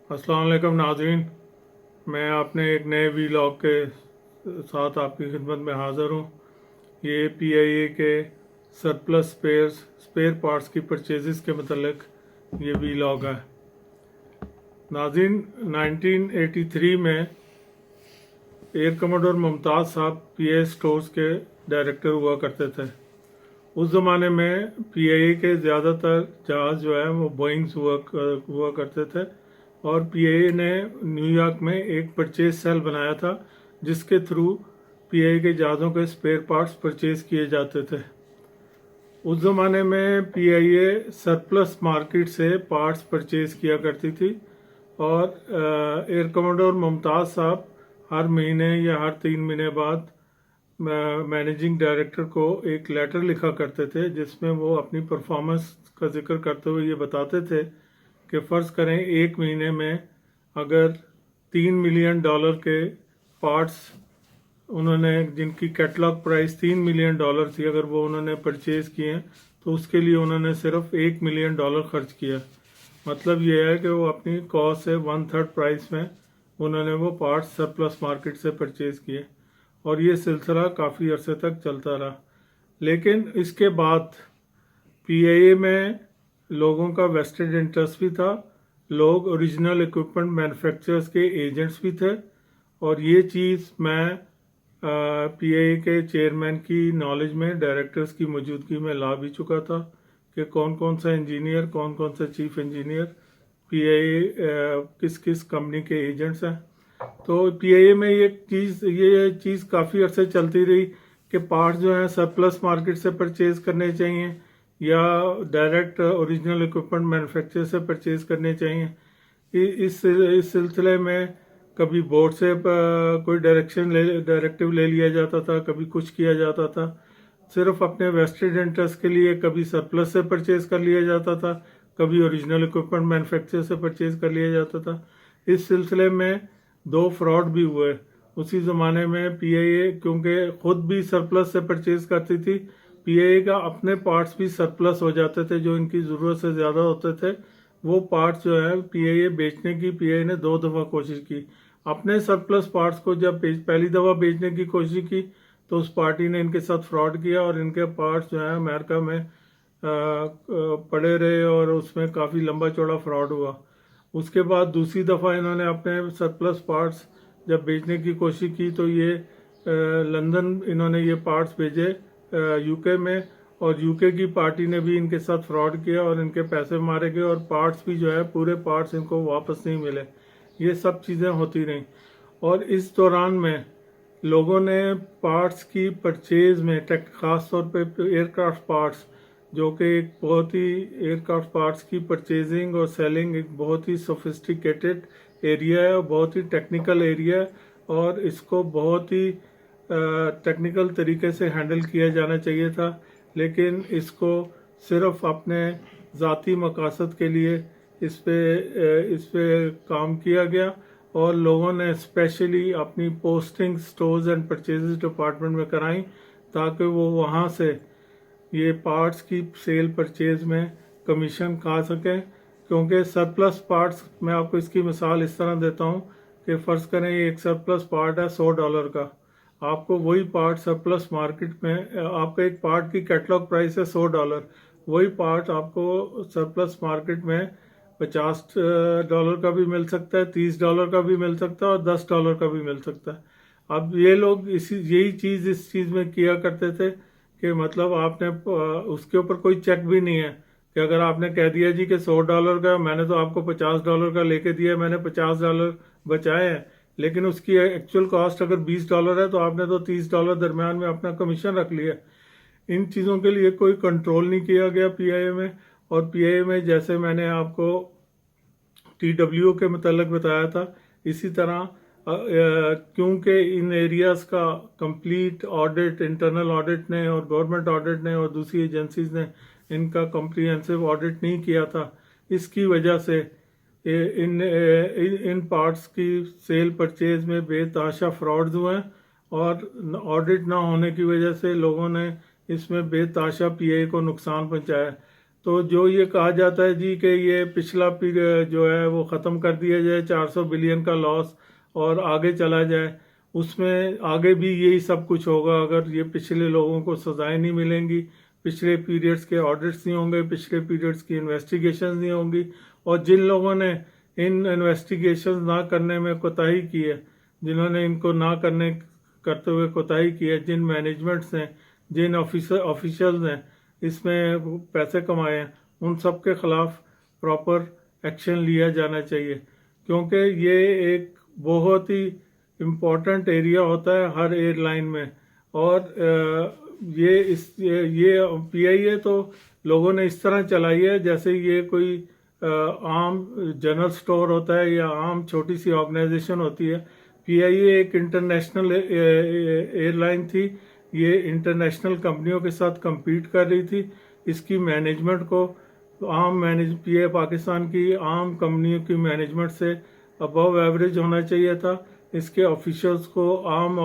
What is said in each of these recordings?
अस्सलाम वालेकुम नाज़रीन। मैं अपने एक नए वीलॉग के साथ आपकी खिदमत में हाज़िर हूँ। ये पीआईए के सरप्लस स्पेयर पार्ट्स की परचेज़ के मतलब ये वीलॉग है। नाज़रीन, 1983 में एयर कमोडोर मुमताज़ साहब पीआईए स्टोर्स के डायरेक्टर हुआ करते थे। उस ज़माने में पीआईए के ज़्यादातर जहाज़ जो है वो बोइंग्स हुआ करते थे और पीआईए ने न्यूयॉर्क में एक परचेज सेल बनाया था जिसके थ्रू पीआईए के जहाज़ों के स्पेयर पार्ट्स परचेज किए जाते थे। उस ज़माने में पीआईए सरप्लस मार्केट से पार्ट्स परचेज किया करती थी और एयर कमोडोर मुमताज़ साहब हर महीने या हर 3 महीने बाद मैनेजिंग डायरेक्टर को एक लेटर लिखा करते थे जिसमें वो अपनी परफॉर्मेंस का जिक्र करते हुए ये बताते थे कि फ़र्ज़ करें एक महीने में अगर $3 मिलियन के पार्ट्स उन्होंने जिनकी कैटलॉग प्राइस $3 मिलियन थी, अगर वो उन्होंने परचेज़ किए तो उसके लिए उन्होंने सिर्फ $1 मिलियन खर्च किया। मतलब ये है कि वो अपनी कॉस्ट से 1/3 प्राइस में उन्होंने वो पार्ट्स सरप्लस मार्केट से परचेज़ किए और ये सिलसिला काफ़ी अरसे तक चलता रहा। लेकिन इसके बाद पीआईए में लोगों का वेस्टेड इंटरेस्ट भी था, लोग ओरिजिनल इक्विपमेंट मैन्युफैक्चरर्स के एजेंट्स भी थे और ये चीज़ मैं पीआईए के चेयरमैन की नॉलेज में, डायरेक्टर्स की मौजूदगी में ला भी चुका था कि कौन कौन सा इंजीनियर, कौन कौन सा चीफ इंजीनियर पीआईए किस किस कंपनी के एजेंट्स हैं। तो पीआईए में ये चीज़ काफ़ी अर्से चलती रही कि पार्ट्स जो हैं सरप्लस मार्केट से परचेज करने चाहिए या डायरेक्ट ओरिजिनल इक्विपमेंट मैन्युफैक्चर से परचेज करने चाहिए। इस सिलसिले में कभी बोर्ड से कोई डायरेक्टिव ले लिया जाता था, कभी कुछ किया जाता था। सिर्फ अपने वेस्टेड इंटरेस्ट के लिए कभी सरप्लस से परचेज कर लिया जाता था, कभी ओरिजिनल इक्विपमेंट मैन्युफैक्चर से परचेज कर लिया जाता था। इस सिलसिले में 2 फ्रॉड भी हुए उसी ज़माने में। पीआईए क्योंकि खुद भी सरप्लस से परचेज करती थी, पीआईए का अपने पार्ट्स भी सरप्लस हो जाते थे जो इनकी ज़रूरत से ज़्यादा होते थे। वो पार्ट्स जो है पीआईए बेचने की पीआईए ने 2 दफ़ा कोशिश की। अपने सरप्लस पार्ट्स को जब पहली दफ़ा बेचने की कोशिश की तो उस पार्टी ने इनके साथ फ्रॉड किया और इनके पार्ट्स जो है अमेरिका में पड़े रहे और उसमें काफ़ी लंबा चौड़ा फ्रॉड हुआ। उसके बाद दूसरी दफ़ा इन्होंने अपने सरप्लस पार्ट्स जब बेचने की कोशिश की तो ये लंदन इन्होंने ये पार्ट्स भेजे यूके में और यूके की पार्टी ने भी इनके साथ फ्रॉड किया और इनके पैसे मारे गए और पार्ट्स भी जो है पूरे पार्ट्स इनको वापस नहीं मिले। ये सब चीज़ें होती रहीं और इस दौरान में लोगों ने पार्ट्स की परचेज में ख़ास तौर पे एयरक्राफ्ट पार्ट्स, जो कि एक बहुत ही एयरक्राफ्ट पार्ट्स की परचेजिंग और सेलिंग एक बहुत ही सोफिस्टिकेटेड एरिया है और बहुत ही टेक्निकल एरिया है और इसको बहुत ही टेक्निकल तरीके से हैंडल किया जाना चाहिए था। लेकिन इसको सिर्फ अपने ज़ाती मकासद के लिए इस पे काम किया गया और लोगों ने स्पेशली अपनी posting stores and purchases department में कराई ताकि वो वहाँ से ये पार्ट्स की सेल परचेज में कमीशन खा सकें। क्योंकि सरप्लस पार्ट्स, मैं आपको इसकी मिसाल इस तरह देता हूँ कि फ़र्ज़ करें एक सरप्लस पार्ट है $100 का, आपको वही पार्ट सरप्लस मार्केट में आपका एक पार्ट की कैटलॉग प्राइस है $100, वही पार्ट आपको सरप्लस मार्केट में $50 का भी मिल सकता है, $30 का भी मिल सकता है और $10 का भी मिल सकता है। अब ये लोग यही चीज़ इस चीज़ में किया करते थे कि मतलब आपने उसके ऊपर कोई चेक भी नहीं है कि अगर आपने कह दिया जी कि $100 का, मैंने तो आपको $50 का लेके दिया, मैंने $50 बचाए हैं, लेकिन उसकी एक्चुअल कॉस्ट अगर $20 है तो आपने तो $30 दरमियान में अपना कमीशन रख लिया। इन चीज़ों के लिए कोई कंट्रोल नहीं किया गया पीआईए में। और पीआईए में जैसे मैंने आपको टीडब्ल्यूओ के मतलब बताया था, इसी तरह क्योंकि इन एरियाज़ का कंप्लीट ऑडिट इंटरनल ऑडिट ने और गवर्नमेंट ऑडिट ने और दूसरी एजेंसीज ने इनका कॉम्प्रिहेंसिव ऑडिट नहीं किया था, इसकी वजह से इन पार्ट्स की सेल परचेज में बेतहाशा फ्रॉड्स हुए हैं और ऑडिट ना होने की वजह से लोगों ने इसमें बेतहाशा पीआईए को नुकसान पहुंचाया। तो जो ये कहा जाता है जी कि ये पिछला पीरियड जो है वो ख़त्म कर दिया जाए, 400 बिलियन का लॉस, और आगे चला जाए, उसमें आगे भी यही सब कुछ होगा अगर ये पिछले लोगों को सजाएं नहीं मिलेंगी, पिछले पीरियड्स के ऑडिट्स नहीं होंगे, पिछले पीरियड्स की इन्वेस्टिगेशन नहीं होंगी। और जिन लोगों ने इन इन्वेस्टिगेशन ना करने में कोताही की है, जिन्होंने इनको ना करते हुए कोताही की है, जिन मैनेजमेंट्स हैं, जिन ऑफिशियल्स हैं इसमें पैसे कमाए हैं, उन सब के खिलाफ प्रॉपर एक्शन लिया जाना चाहिए, क्योंकि ये एक बहुत ही इम्पोर्टेंट एरिया होता है हर एयरलाइन में। और ये पीआईए तो लोगों ने इस तरह चलाई है जैसे ये कोई आम जनरल स्टोर होता है या आम छोटी सी ऑर्गेनाइजेशन होती है। पीआईए एक इंटरनेशनल एयरलाइन थी, ये इंटरनेशनल कंपनियों के साथ compete कर रही थी। इसकी मैनेजमेंट को पीआईए पाकिस्तान की आम कंपनियों की मैनेजमेंट से अबव एवरेज होना चाहिए था। इसके ऑफिशियल्स को आम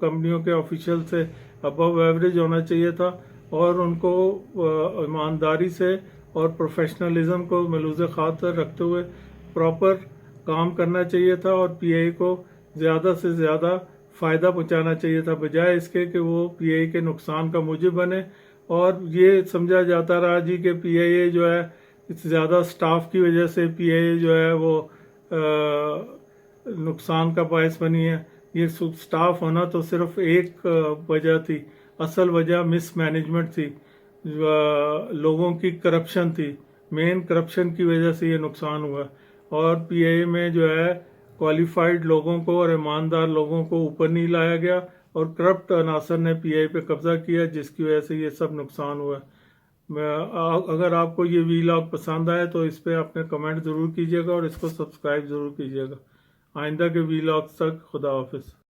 कंपनियों के ऑफिशियल से अबव एवरेज होना चाहिए था, और उनको ईमानदारी से और प्रोफेशनलिज्म को मलूज़ खातर रखते हुए प्रॉपर काम करना चाहिए था, और पीआईए को ज़्यादा से ज़्यादा फ़ायदा पहुंचाना चाहिए था, बजाय इसके कि वो पीआईए के नुकसान का मूजिब बने। और ये समझा जाता रहा जी कि पीआईए जो है ज़्यादा स्टाफ की वजह से पीआईए जो है वो नुकसान का बायस बनी है। ये स्टाफ होना तो सिर्फ एक वजह थी, असल वजह मिसमैनेजमेंट थी, लोगों की करप्शन थी। मेन करप्शन की वजह से ये नुकसान हुआ, और पीआईए में जो है क्वालिफाइड लोगों को और ईमानदार लोगों को ऊपर नहीं लाया गया, और करप्ट अनासर ने पीआईए पे कब्जा किया, जिसकी वजह से ये सब नुकसान हुआ। अगर आपको ये वीलॉग पसंद आए तो इस पर अपने कमेंट ज़रूर कीजिएगा और इसको सब्सक्राइब ज़रूर कीजिएगा। आइंदा के वीलॉग्स तक खुदा हाफिज़।